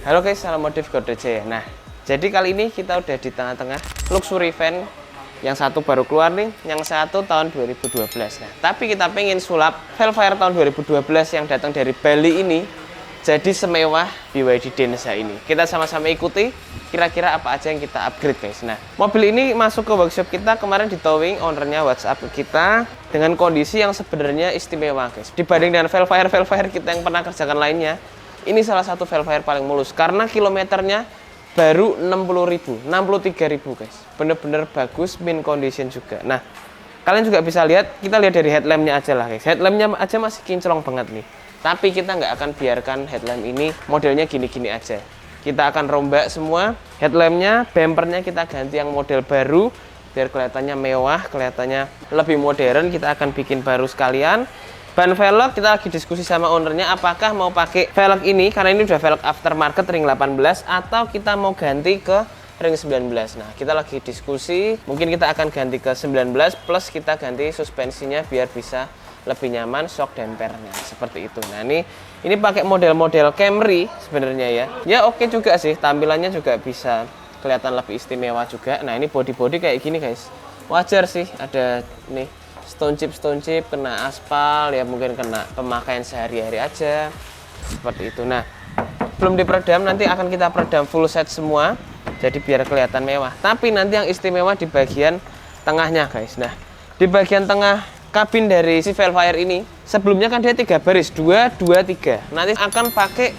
Halo guys, salam modif GoDJ. Nah, jadi kali ini kita udah di tengah-tengah luxury van. Yang satu baru keluar nih, yang satu tahun 2012. Nah, tapi kita pengen sulap Velfire tahun 2012 yang datang dari Bali ini jadi semewah BYD Denza ini. Kita sama-sama ikuti kira-kira apa aja yang kita upgrade guys. Nah, mobil ini masuk ke workshop kita kemarin di towing, ownernya WhatsApp kita dengan kondisi yang sebenarnya istimewa guys. Dibanding dengan Velfire kita yang pernah kerjakan lainnya, ini salah satu Velfire paling mulus karena kilometernya baru 60.000, 63.000 guys. Bener-bener bagus, min condition juga. Nah, kalian juga bisa lihat, kita lihat dari headlampnya aja lah guys. Headlampnya aja masih kinclong banget nih. Tapi kita nggak akan biarkan headlamp ini modelnya gini-gini aja. Kita akan rombak semua headlampnya, bumpernya kita ganti yang model baru biar kelihatannya mewah, kelihatannya lebih modern. Kita akan bikin baru sekalian. Ban velg kita lagi diskusi sama ownernya apakah mau pakai velg ini karena ini udah velg aftermarket ring 18 atau kita mau ganti ke ring 19. Nah, kita lagi diskusi, mungkin kita akan ganti ke 19 plus kita ganti suspensinya biar bisa lebih nyaman, shock dampernya seperti itu. Nah, ini pakai model-model Camry sebenarnya ya. Ya oke juga sih, tampilannya juga bisa kelihatan lebih istimewa juga. Nah, ini body-body kayak gini guys. Wajar sih ada nih stone chip kena aspal ya, mungkin kena pemakaian sehari-hari aja seperti itu. Nah, belum diperedam, nanti akan kita peredam full set semua jadi biar kelihatan mewah. Tapi nanti yang istimewa di bagian tengahnya guys. Nah, di bagian tengah kabin dari si Velfire ini sebelumnya kan dia 3 baris, 2, 2, 3. Nanti akan pakai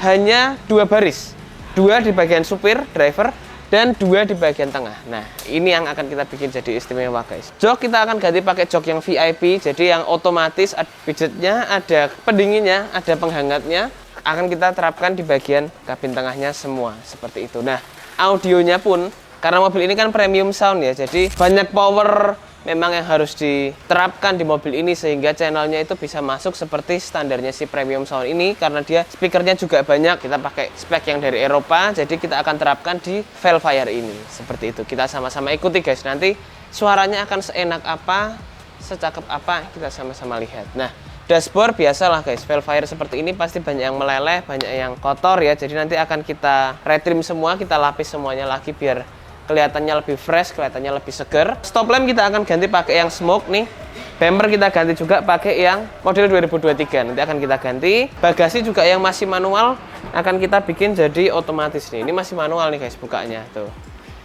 hanya 2 baris, 2 di bagian supir driver dan 2 di bagian tengah. Nah, ini yang akan kita bikin jadi istimewa guys. Jok kita akan ganti pakai jok yang VIP, jadi yang otomatis ada pijatnya, ada pendinginnya, ada penghangatnya. Akan kita terapkan di bagian kabin tengahnya semua seperti itu. Nah, audionya pun karena mobil ini kan premium sound ya, jadi banyak power memang yang harus diterapkan di mobil ini sehingga channelnya itu bisa masuk seperti standarnya si premium sound ini karena dia speakernya juga banyak. Kita pakai spek yang dari Eropa, jadi kita akan terapkan di Velfire ini seperti itu. Kita sama-sama ikuti guys, nanti suaranya akan seenak apa, secakep apa kita sama-sama lihat. Nah, dashboard biasalah guys, Velfire seperti ini pasti banyak yang meleleh, banyak yang kotor ya, jadi nanti akan kita retrim semua, kita lapis semuanya lagi biar kelihatannya lebih fresh, kelihatannya lebih seger. Stop lamp kita akan ganti pakai yang smoke nih. Bumper kita ganti juga pakai yang model 2023. Nanti akan kita ganti. Bagasi juga yang masih manual akan kita bikin jadi otomatis nih. Ini masih manual nih guys bukanya tuh.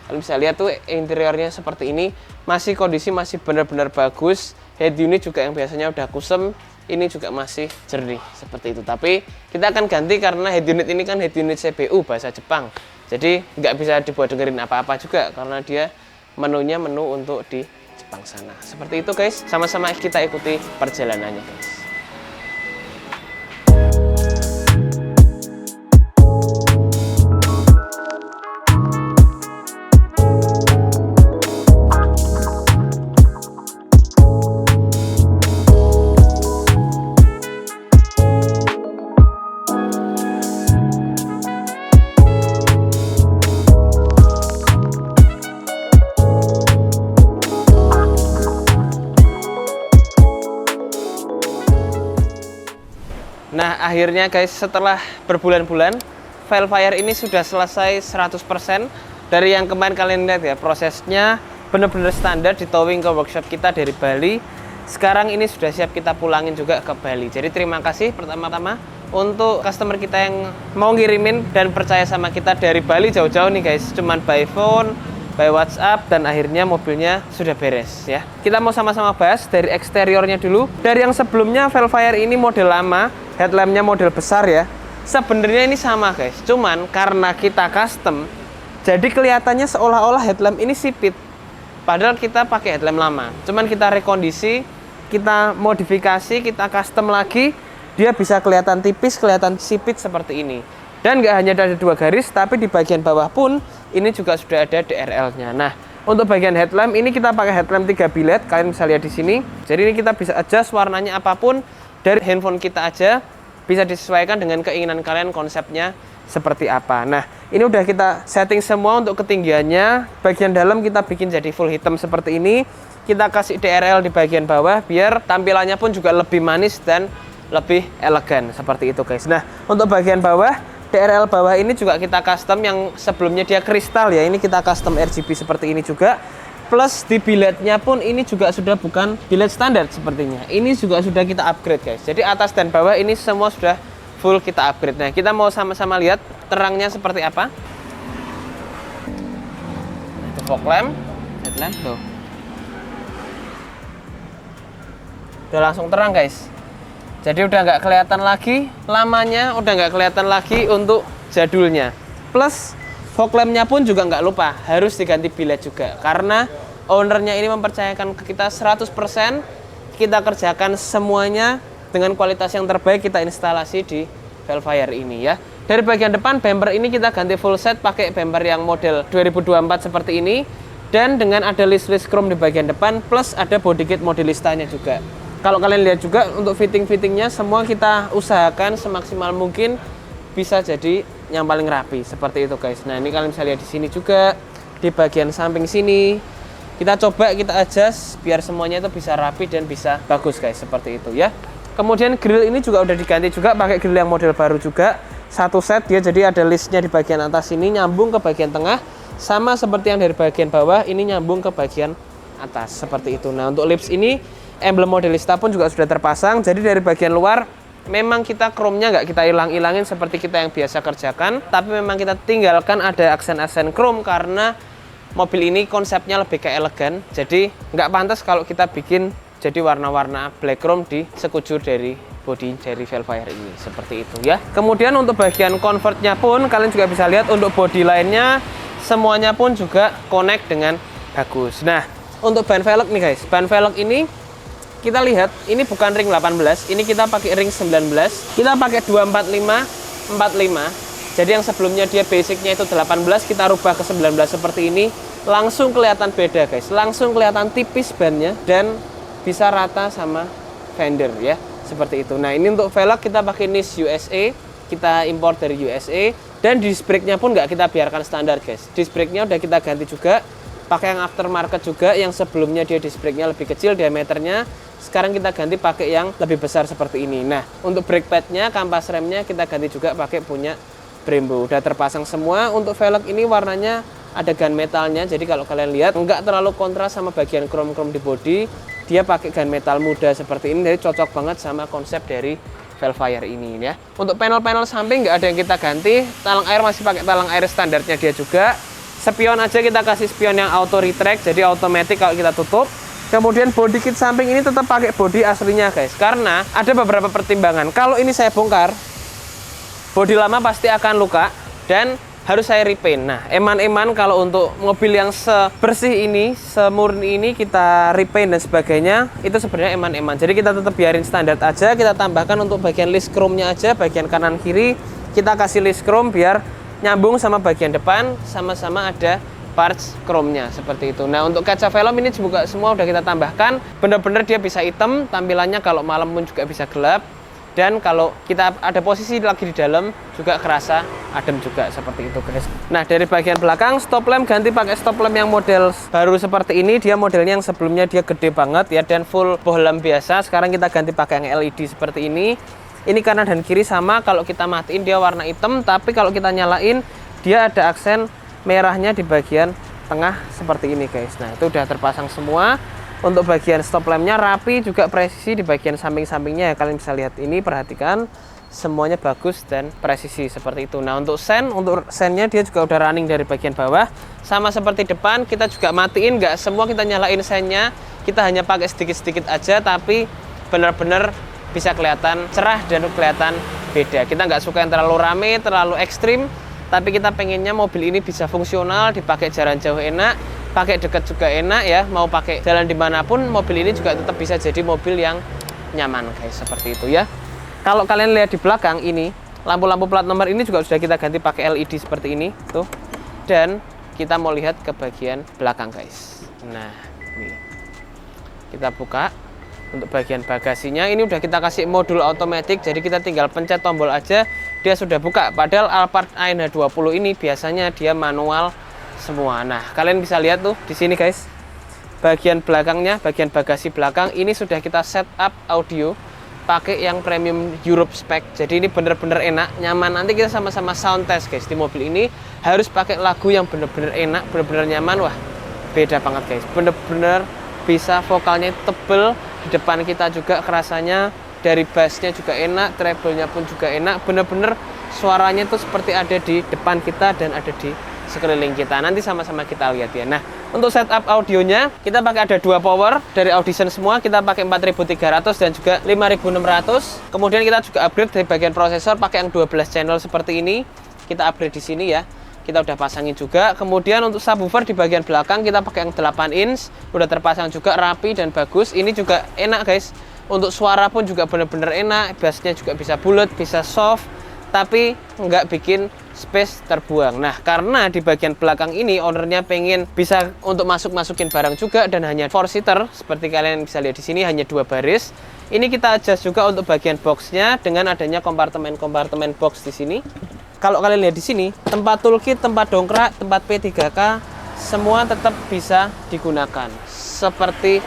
Kalian bisa lihat tuh interiornya seperti ini. Masih kondisi masih benar-benar bagus. Head unit juga yang biasanya udah kusem, ini juga masih jernih seperti itu. Tapi kita akan ganti karena head unit ini kan head unit CBU bahasa Jepang. Jadi nggak bisa dibuat dengerin apa-apa juga karena dia menunya menu untuk di Jepang sana. Seperti itu guys, sama-sama kita ikuti perjalanannya guys. Nah, akhirnya guys setelah berbulan-bulan Velfire ini sudah selesai 100%. Dari yang kemarin kalian lihat ya, prosesnya benar-benar standar di towing ke workshop kita dari Bali. Sekarang ini sudah siap kita pulangin juga ke Bali. Jadi terima kasih pertama-tama untuk customer kita yang mau ngirimin dan percaya sama kita dari Bali jauh-jauh nih guys. Cuman by phone, by WhatsApp, dan akhirnya mobilnya sudah beres ya. Kita mau sama-sama bahas dari eksteriornya dulu. Dari yang sebelumnya Velfire ini model lama, headlampnya model besar ya. Sebenarnya ini sama guys, cuman karena kita custom, jadi kelihatannya seolah-olah headlamp ini sipit. Padahal kita pakai headlamp lama. Cuman kita rekondisi, kita modifikasi, kita custom lagi, dia bisa kelihatan tipis, kelihatan sipit seperti ini. Dan nggak hanya ada 2 garis, tapi di bagian bawah pun ini juga sudah ada DRL-nya. Nah, untuk bagian headlamp ini kita pakai headlamp 3 bilet, kalian bisa lihat di sini. Jadi ini kita bisa adjust warnanya apapun dari handphone kita aja, bisa disesuaikan dengan keinginan kalian konsepnya seperti apa. Nah, ini udah kita setting semua untuk ketinggiannya. Bagian dalam kita bikin jadi full hitam seperti ini. Kita kasih DRL di bagian bawah biar tampilannya pun juga lebih manis dan lebih elegan seperti itu guys. Nah, untuk bagian bawah DRL bawah ini juga kita custom, yang sebelumnya dia kristal ya, ini kita custom RGB seperti ini juga. Plus di biletnya pun ini juga sudah bukan bilet standar sepertinya. Ini juga sudah kita upgrade guys. Jadi atas dan bawah ini semua sudah full kita upgrade. Nah, kita mau sama-sama lihat terangnya seperti apa. Itu fog lamp, headlamp tuh. Udah langsung terang guys. Jadi udah nggak kelihatan lagi lamanya, udah nggak kelihatan lagi untuk jadulnya. Plus fog lampnya pun juga nggak lupa harus diganti bilet juga, karena ownernya ini mempercayakan ke kita 100%. Kita kerjakan semuanya dengan kualitas yang terbaik, kita instalasi di Velfire ini ya. Dari bagian depan bumper ini kita ganti full set pakai bumper yang model 2024 seperti ini, dan dengan ada list-list chrome di bagian depan, plus ada body kit modelistanya juga. Kalau kalian lihat juga untuk fitting-fittingnya semua kita usahakan semaksimal mungkin bisa jadi yang paling rapi seperti itu guys. Nah, ini kalian bisa lihat di sini juga, di bagian samping sini kita coba kita adjust biar semuanya itu bisa rapi dan bisa bagus guys, seperti itu ya. Kemudian grill ini juga udah diganti juga pakai grill yang model baru juga, satu set dia, jadi ada listnya di bagian atas ini nyambung ke bagian tengah, sama seperti yang dari bagian bawah ini nyambung ke bagian atas seperti itu. Nah, untuk lips ini emblem modelista pun juga sudah terpasang, jadi dari bagian luar memang kita chrome-nya nggak kita hilang-hilangin seperti kita yang biasa kerjakan, tapi memang kita tinggalkan ada aksen-aksen chrome karena mobil ini konsepnya lebih ke elegan. Jadi nggak pantas kalau kita bikin jadi warna-warna black chrome di sekujur dari bodi dari Velfire ini, seperti itu ya. Kemudian untuk bagian convertnya pun kalian juga bisa lihat untuk bodi lainnya semuanya pun juga connect dengan bagus. Nah, untuk ban velg nih guys, ban velg ini kita lihat ini bukan ring 18, ini kita pakai ring 19. Kita pakai 245 45. Jadi yang sebelumnya dia basicnya itu 18, kita rubah ke 19 seperti ini. Langsung kelihatan beda guys, langsung kelihatan tipis bannya dan bisa rata sama fender ya, seperti itu. Nah, ini untuk velg kita pakai NIS USA, kita import dari USA, dan disc brake-nya pun nggak kita biarkan standar guys. Disc brake-nya udah kita ganti juga, pakai yang aftermarket juga, yang sebelumnya dia disc brake-nya lebih kecil diameternya, sekarang kita ganti pakai yang lebih besar seperti ini. Nah, untuk brake pad-nya, kampas remnya kita ganti juga pakai punya Brembo, udah terpasang semua. Untuk velg ini warnanya ada gunmetalnya, jadi kalau kalian lihat nggak terlalu kontras sama bagian chrome-chrome di bodi, dia pakai gunmetal muda seperti ini, jadi cocok banget sama konsep dari Velfire ini ya. Untuk panel-panel samping nggak ada yang kita ganti, talang air masih pakai talang air standarnya dia juga. Spion aja kita kasih spion yang auto retract, jadi otomatis kalau kita tutup. Kemudian body kit samping ini tetap pakai body aslinya guys, karena ada beberapa pertimbangan. Kalau ini saya bongkar, bodi lama pasti akan luka dan harus saya repaint. Nah, eman-eman kalau untuk mobil yang sebersih ini, semurni ini kita repaint dan sebagainya, itu sebenarnya eman-eman. Jadi kita tetap biarin standar aja, kita tambahkan untuk bagian list chrome-nya aja, bagian kanan kiri kita kasih list chrome biar nyambung sama bagian depan, sama-sama ada parts chrome-nya seperti itu. Nah, untuk kaca velom ini juga semua udah kita tambahkan, bener-bener dia bisa hitam, tampilannya kalau malam pun juga bisa gelap. Dan kalau kita ada posisi lagi di dalam juga kerasa adem juga seperti itu guys. Nah, dari bagian belakang stop lamp ganti pakai stop lamp yang model baru seperti ini. Dia modelnya yang sebelumnya dia gede banget ya dan full bohlam biasa. Sekarang kita ganti pakai yang LED seperti ini. Ini kanan dan kiri sama. Kalau kita matiin dia warna hitam, tapi kalau kita nyalain dia ada aksen merahnya di bagian tengah seperti ini guys. Nah, itu udah terpasang semua. Untuk bagian stop lampnya rapi, juga presisi di bagian samping-sampingnya ya. Kalian bisa lihat ini, perhatikan semuanya bagus dan presisi seperti itu. Nah, untuk sennya dia juga udah running dari bagian bawah, sama seperti depan. Kita juga matiin, nggak semua kita nyalain sennya, kita hanya pakai sedikit-sedikit aja, tapi benar-benar bisa kelihatan cerah dan kelihatan beda. Kita nggak suka yang terlalu rame, terlalu ekstrim, tapi kita pengennya mobil ini bisa fungsional, dipakai jalan jauh enak, pakai dekat juga enak ya. Mau pakai jalan dimanapun, mobil ini juga tetap bisa jadi mobil yang nyaman guys, seperti itu ya. Kalau kalian lihat di belakang ini, lampu-lampu plat nomor ini juga sudah kita ganti pakai LED seperti ini tuh. Dan kita mau lihat ke bagian belakang guys. Nah, ini kita buka. Untuk bagian bagasinya ini udah kita kasih modul otomatis, jadi kita tinggal pencet tombol aja dia sudah buka. Padahal Alphard ANH20 ini biasanya dia manual semua. Nah, kalian bisa lihat tuh di sini guys, bagian belakangnya, bagian bagasi belakang ini sudah kita setup audio pakai yang premium Europe spec. Jadi ini bener-bener enak, nyaman. Nanti kita sama-sama sound test guys. Di mobil ini harus pakai lagu yang bener-bener enak, bener-bener nyaman. Wah, beda banget guys. Bener-bener bisa, vokalnya tebel. Di depan kita juga kerasanya, dari bassnya juga enak, treble-nya pun juga enak. Bener-bener suaranya itu seperti ada di depan kita dan ada di sekeliling kita. Nanti sama-sama kita lihat ya. Nah, untuk setup audionya kita pakai ada 2 power dari Audition semua. Kita pakai 4300 dan juga 5600. Kemudian kita juga upgrade dari bagian prosesor pakai yang 12 channel seperti ini. Kita upgrade di sini ya. Kita udah pasangin juga. Kemudian untuk subwoofer di bagian belakang kita pakai yang 8 inch. Udah terpasang juga, rapi dan bagus. Ini juga enak guys. Untuk suara pun juga bener-bener enak. Bassnya juga bisa bulat, bisa soft, tapi nggak bikin space terbuang. Nah, karena di bagian belakang ini ownernya pengen bisa untuk masukin barang juga dan hanya 4-seater seperti kalian bisa lihat di sini, hanya 2 baris. Ini kita adjust juga untuk bagian boxnya dengan adanya kompartemen box di sini. Kalau kalian lihat di sini, tempat toolkit, tempat dongkrak, tempat P3K semua tetap bisa digunakan seperti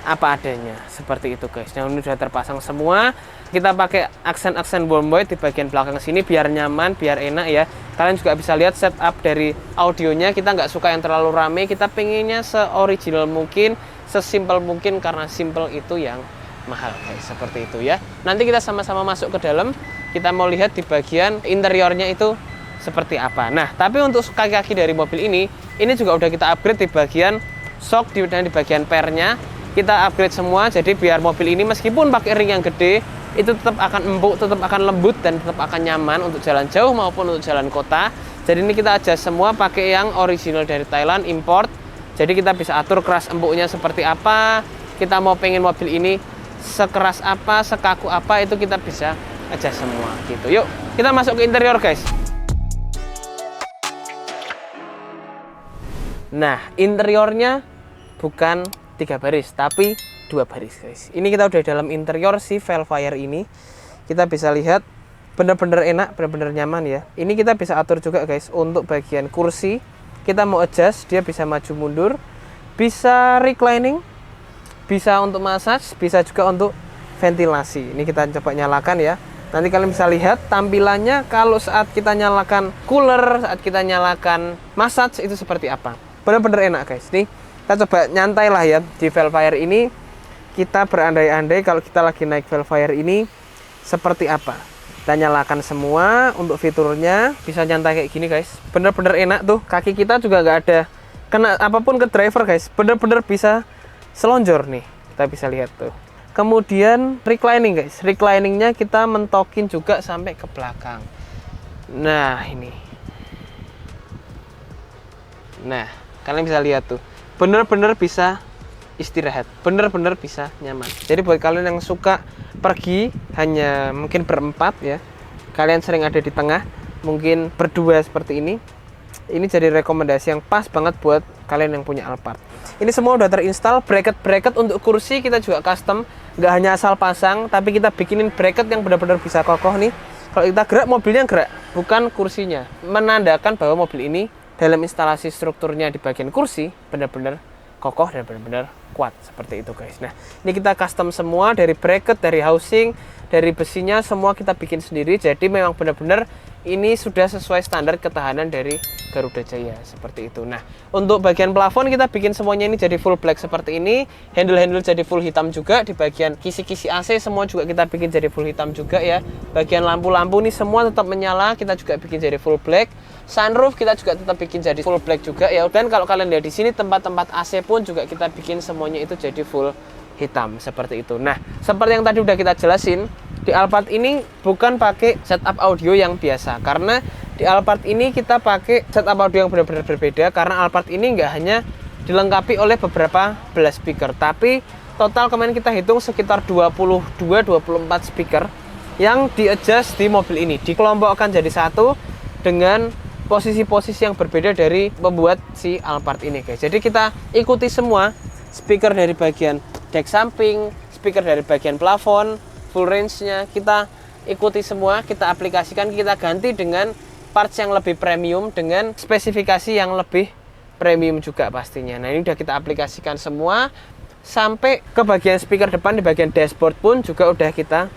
apa adanya, seperti itu guys. Yang ini sudah terpasang semua. Kita pakai aksen-aksen warm white di bagian belakang sini biar nyaman, biar enak ya. Kalian juga bisa lihat setup dari audionya. Kita nggak suka yang terlalu rame, kita pengennya se-original mungkin, sesimpel mungkin, karena simple itu yang mahal guys, seperti itu ya. Nanti kita sama-sama masuk ke dalam, kita mau lihat di bagian interiornya itu seperti apa. Nah, tapi untuk kaki-kaki dari mobil ini juga udah kita upgrade di bagian shock dan di bagian pernya. Kita upgrade semua, jadi biar mobil ini meskipun pakai ring yang gede, itu tetap akan empuk, tetap akan lembut, dan tetap akan nyaman untuk jalan jauh maupun untuk jalan kota. Jadi ini kita adjust semua pakai yang original dari Thailand, import. Jadi kita bisa atur keras empuknya seperti apa. Kita mau pengen mobil ini sekeras apa, sekaku apa, itu kita bisa adjust semua gitu. Yuk, kita masuk ke interior guys. Nah, interiornya bukan 3 baris, tapi 2 baris guys. Ini kita udah dalam interior si Velfire ini. Kita bisa lihat bener-bener enak, bener-bener nyaman ya. Ini kita bisa atur juga guys untuk bagian kursi. Kita mau adjust, dia bisa maju mundur, bisa reclining, bisa untuk massage, bisa juga untuk ventilasi. Ini kita coba nyalakan ya. Nanti kalian bisa lihat tampilannya kalau saat kita nyalakan cooler, saat kita nyalakan massage itu seperti apa. Bener-bener enak guys. Nih, kita coba nyantai lah ya di Velfire ini. Kita berandai-andai kalau kita lagi naik Velfire ini seperti apa. Kita nyalakan semua untuk fiturnya, bisa nyantai kayak gini guys. Bener-bener enak tuh, kaki kita juga nggak ada kena apapun ke driver guys. Bener-bener bisa selonjor nih, kita bisa lihat tuh. Kemudian reclining guys, recliningnya kita mentokin juga sampai ke belakang. Nah ini, nah kalian bisa lihat tuh, bener-bener bisa istirahat, bener-bener bisa nyaman. Jadi buat kalian yang suka pergi hanya mungkin berempat ya, kalian sering ada di tengah, mungkin berdua seperti ini jadi rekomendasi yang pas banget buat kalian yang punya Alphard. Ini semua udah terinstall, bracket untuk kursi kita juga custom, nggak hanya asal pasang, tapi kita bikinin bracket yang benar-benar bisa kokoh nih. Kalau kita gerak, mobilnya gerak, bukan kursinya. Menandakan bahwa mobil ini dalam instalasi strukturnya di bagian kursi benar-benar kokoh dan benar-benar kuat seperti itu guys. Nah, ini kita custom semua dari bracket, dari housing, dari besinya semua kita bikin sendiri. Jadi memang benar-benar ini sudah sesuai standar ketahanan dari Garuda Jaya seperti itu. Nah, untuk bagian plafon kita bikin semuanya ini jadi full black seperti ini. Handle-handle jadi full hitam juga. Di bagian kisi-kisi AC semua juga kita bikin jadi full hitam juga ya. Bagian lampu-lampu nih semua tetap menyala, kita juga bikin jadi full black. Sunroof kita juga tetap bikin jadi full black juga ya. Dan kalau kalian lihat di sini tempat-tempat AC pun juga kita bikin semuanya itu jadi full hitam seperti itu. Nah, seperti yang tadi udah kita jelasin, di Alphard ini bukan pakai setup audio yang biasa, karena di Alphard ini kita pakai setup audio yang benar-benar berbeda, karena Alphard ini nggak hanya dilengkapi oleh beberapa belas speaker, tapi total kemarin kita hitung sekitar 22-24 speaker yang di-adjust di mobil ini, dikelompokkan jadi satu dengan posisi-posisi yang berbeda dari pembuat si Alphard ini guys. Jadi kita ikuti semua speaker dari bagian dek samping, speaker dari bagian plafon, full range-nya kita ikuti semua, kita aplikasikan, kita ganti dengan parts yang lebih premium dengan spesifikasi yang lebih premium juga pastinya. Nah, ini udah kita aplikasikan semua sampai ke bagian speaker depan, di bagian dashboard pun juga udah kita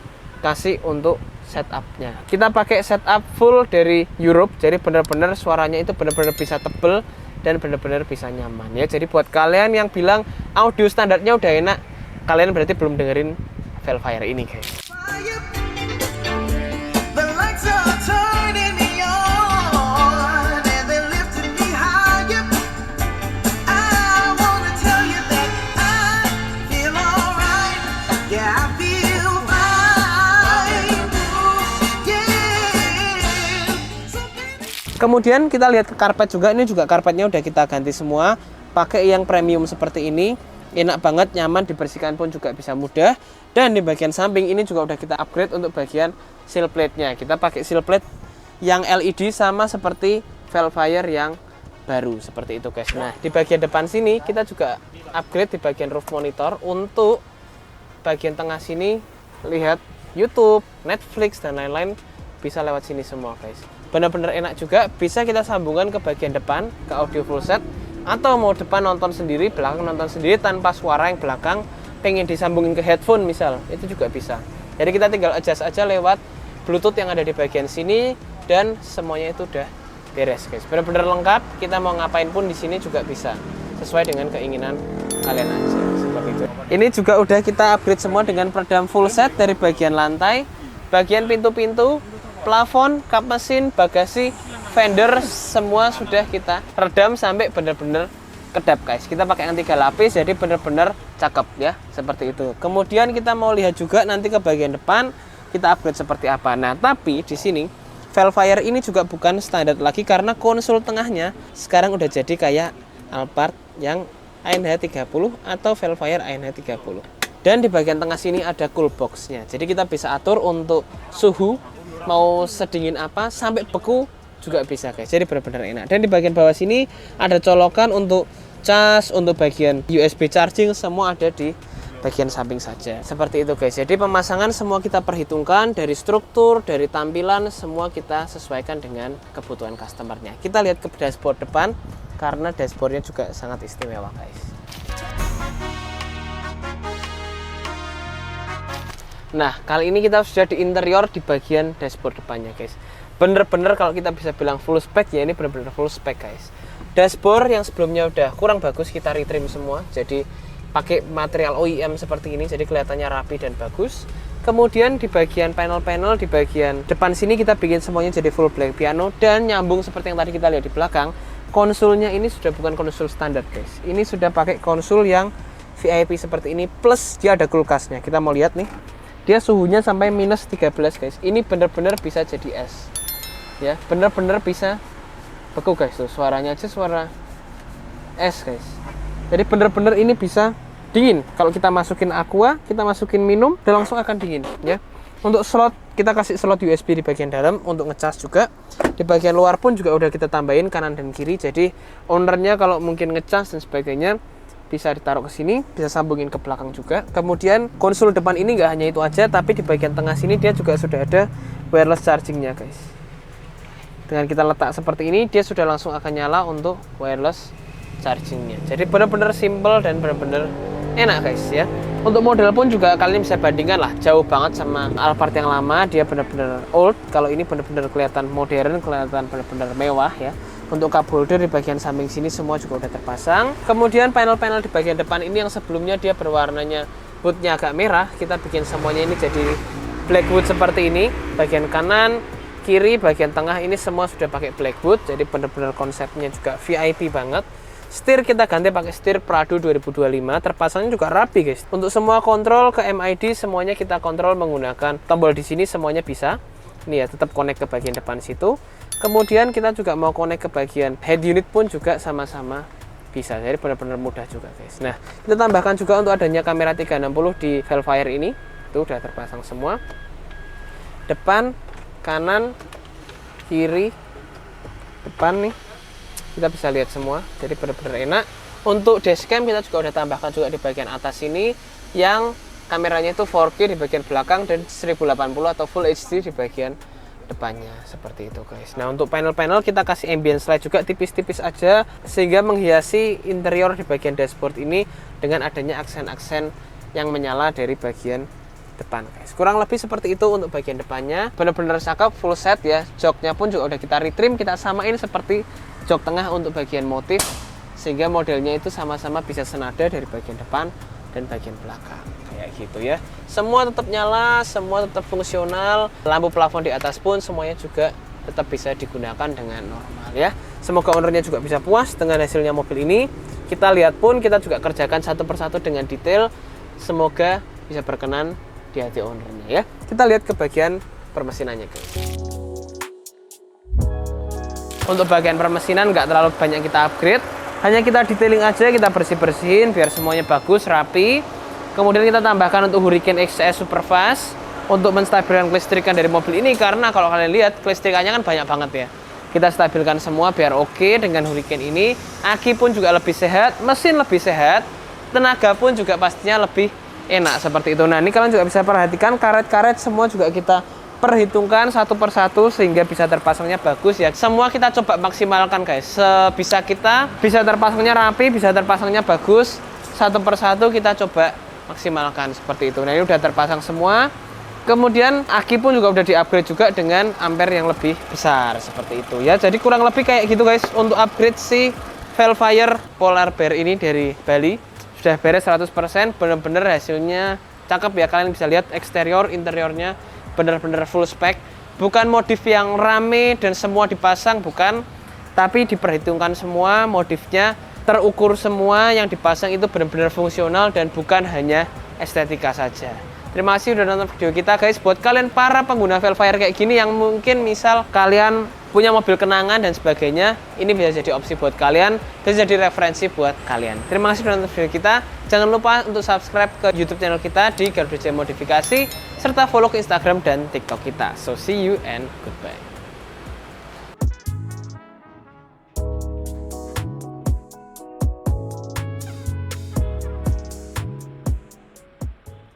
kasih untuk setupnya. Kita pakai setup full dari Europe, jadi benar-benar suaranya itu benar-benar bisa tebel dan benar-benar bisa nyaman ya. Jadi buat kalian yang bilang audio standarnya udah enak, kalian berarti belum dengerin Velfire ini guys. Kemudian kita lihat ke karpet juga, ini juga karpetnya udah kita ganti semua, pakai yang premium seperti ini, enak banget, nyaman, dibersihkan pun juga bisa mudah. Dan di bagian samping ini juga udah kita upgrade untuk bagian seal plate-nya. Kita pakai seal plate yang LED sama seperti Velfire yang baru seperti itu guys. Nah di bagian depan sini kita juga upgrade di bagian roof monitor, untuk bagian tengah sini lihat YouTube, Netflix dan lain-lain bisa lewat sini semua guys. Benar-benar enak juga, bisa kita sambungkan ke bagian depan, ke audio full set, atau mau depan nonton sendiri, belakang nonton sendiri tanpa suara yang belakang, pengen disambungin ke headphone misal, itu juga bisa. Jadi kita tinggal adjust aja lewat Bluetooth yang ada di bagian sini, dan semuanya itu udah beres guys. Benar-benar lengkap, kita mau ngapain pun di sini juga bisa, sesuai dengan keinginan kalian aja, seperti itu. Ini juga udah kita upgrade semua dengan peredam full set dari bagian lantai, bagian pintu-pintu, plafon, kap mesin, bagasi, fender, semua sudah kita redam sampai benar-benar kedap guys. Kita pakai yang 3 lapis, jadi benar-benar cakep ya, seperti itu. Kemudian kita mau lihat juga nanti ke bagian depan kita upgrade seperti apa. Nah tapi di sini Velfire ini juga bukan standar lagi, karena konsol tengahnya sekarang udah jadi kayak Alphard yang ANH30 atau Velfire ANH30. Dan di bagian tengah sini ada cool box-nya, jadi kita bisa atur untuk suhu, mau sedingin apa sampai beku juga bisa guys. Jadi benar-benar enak. Dan di bagian bawah sini ada colokan untuk cas, untuk bagian USB charging, semua ada di bagian samping saja. Seperti itu guys. Jadi pemasangan semua kita perhitungkan, dari struktur, dari tampilan, semua kita sesuaikan dengan kebutuhan customernya. Kita lihat ke dashboard depan, karena dashboardnya juga sangat istimewa guys. Nah kali ini kita sudah di interior di bagian dashboard depannya guys. Bener-bener kalau kita bisa bilang full spec ya, ini bener-bener full spec guys. Dashboard yang sebelumnya udah kurang bagus kita retrim semua, jadi pakai material OEM seperti ini, jadi kelihatannya rapi dan bagus. Kemudian di bagian panel-panel di bagian depan sini kita bikin semuanya jadi full black piano, dan nyambung seperti yang tadi kita lihat di belakang. Konsolnya ini sudah bukan konsol standar guys, ini sudah pakai konsol yang VIP seperti ini, plus dia ada kulkasnya. Kita mau lihat nih, dia suhunya sampai minus 13 guys. Ini bener-bener bisa jadi es ya, bener-bener bisa beku guys. Tuh suaranya aja suara es guys. Jadi bener-bener ini bisa dingin. Kalau kita masukin aqua, kita masukin minum, dan langsung akan dingin ya. Untuk slot kita kasih slot USB di bagian dalam untuk ngecas juga. Di bagian luar pun juga udah kita tambahin kanan dan kiri, jadi ownernya kalau mungkin ngecas dan sebagainya bisa ditaruh ke sini, bisa sambungin ke belakang juga. Kemudian konsol depan ini nggak hanya itu aja, tapi di bagian tengah sini dia juga sudah ada wireless chargingnya guys. Dengan kita letak seperti ini, dia sudah langsung akan nyala untuk wireless chargingnya. Jadi benar-benar simple dan benar-benar enak guys ya. Untuk model pun juga kalian bisa bandingkan lah, jauh banget sama Alphard yang lama. Dia benar-benar old, kalau ini benar-benar kelihatan modern, kelihatan benar-benar mewah ya. Untuk cup holder di bagian samping sini semua juga udah terpasang. Kemudian panel-panel di bagian depan ini yang sebelumnya dia berwarnanya woodnya agak merah, kita bikin semuanya ini jadi black wood seperti ini. Bagian kanan, kiri, bagian tengah ini semua sudah pakai black wood, jadi benar-benar konsepnya juga VIP banget. Setir kita ganti pakai setir Prado 2025, terpasangnya juga rapi guys. Untuk semua kontrol ke MID semuanya kita kontrol menggunakan tombol di sini, semuanya bisa. Ini ya, tetap connect ke bagian depan situ. Kemudian kita juga mau connect ke bagian head unit pun juga sama-sama bisa. Jadi benar-benar mudah juga guys. Nah, kita tambahkan juga untuk adanya kamera 360 di Velfire ini. Itu udah terpasang semua. Depan, kanan, kiri, depan nih. Kita bisa lihat semua. Jadi benar-benar enak. Untuk dashcam kita juga udah tambahkan juga di bagian atas ini, yang kameranya itu 4K di bagian belakang dan 1080 atau Full HD di bagian depannya, seperti itu guys. Nah untuk panel-panel kita kasih ambient light juga tipis-tipis aja, sehingga menghiasi interior di bagian dashboard ini dengan adanya aksen-aksen yang menyala dari bagian depan guys. Kurang lebih seperti itu untuk bagian depannya. Benar-benar cakep, full set ya. Joknya pun juga udah kita retrim, kita samain seperti jok tengah untuk bagian motif, sehingga modelnya itu sama-sama bisa senada dari bagian depan dan bagian belakang kayak gitu ya. Semua tetap nyala, semua tetap fungsional. Lampu plafon di atas pun semuanya juga tetap bisa digunakan dengan normal ya. Semoga ownernya juga bisa puas dengan hasilnya mobil ini. Kita lihat pun, kita juga kerjakan satu persatu dengan detail. Semoga bisa berkenan di hati ownernya ya. Kita lihat ke bagian permesinannya guys. Untuk bagian permesinan nggak terlalu banyak kita upgrade, hanya kita detailing aja, kita bersih-bersihin biar semuanya bagus, rapi. Kemudian kita tambahkan untuk Hurricane XCS Superfast untuk menstabilkan kelistrikan dari mobil ini, karena kalau kalian lihat kelistrikannya kan banyak banget ya. Kita stabilkan semua biar oke dengan Hurricane ini. Aki pun juga lebih sehat, mesin lebih sehat, tenaga pun juga pastinya lebih enak seperti itu. Nah, ini kalian juga bisa perhatikan karet-karet semua juga kita perhitungkan satu persatu sehingga bisa terpasangnya bagus ya. Semua kita coba maksimalkan guys, sebisa kita, bisa terpasangnya rapi, bisa terpasangnya bagus. Satu persatu kita coba maksimalkan seperti itu. Nah, ini udah terpasang semua. Kemudian aki pun juga udah di-upgrade juga dengan ampere yang lebih besar seperti itu ya. Jadi kurang lebih kayak gitu guys untuk upgrade si Velfire Polar Bear ini dari Bali. Sudah beres 100%, bener-bener hasilnya cakep ya. Kalian bisa lihat eksterior, interiornya bener-bener full spec. Bukan modif yang rame dan semua dipasang, bukan. Tapi diperhitungkan semua modifnya, terukur semua, yang dipasang itu benar-benar fungsional dan bukan hanya estetika saja. Terima kasih udah nonton video kita guys. Buat kalian para pengguna Velfire kayak gini yang mungkin misal kalian punya mobil kenangan dan sebagainya, ini bisa jadi opsi buat kalian, bisa jadi referensi buat kalian. Terima kasih udah nonton video kita. Jangan lupa untuk subscribe ke YouTube channel kita di Garuda Jaya Modifikasi, serta follow ke Instagram dan TikTok kita. So see you and goodbye.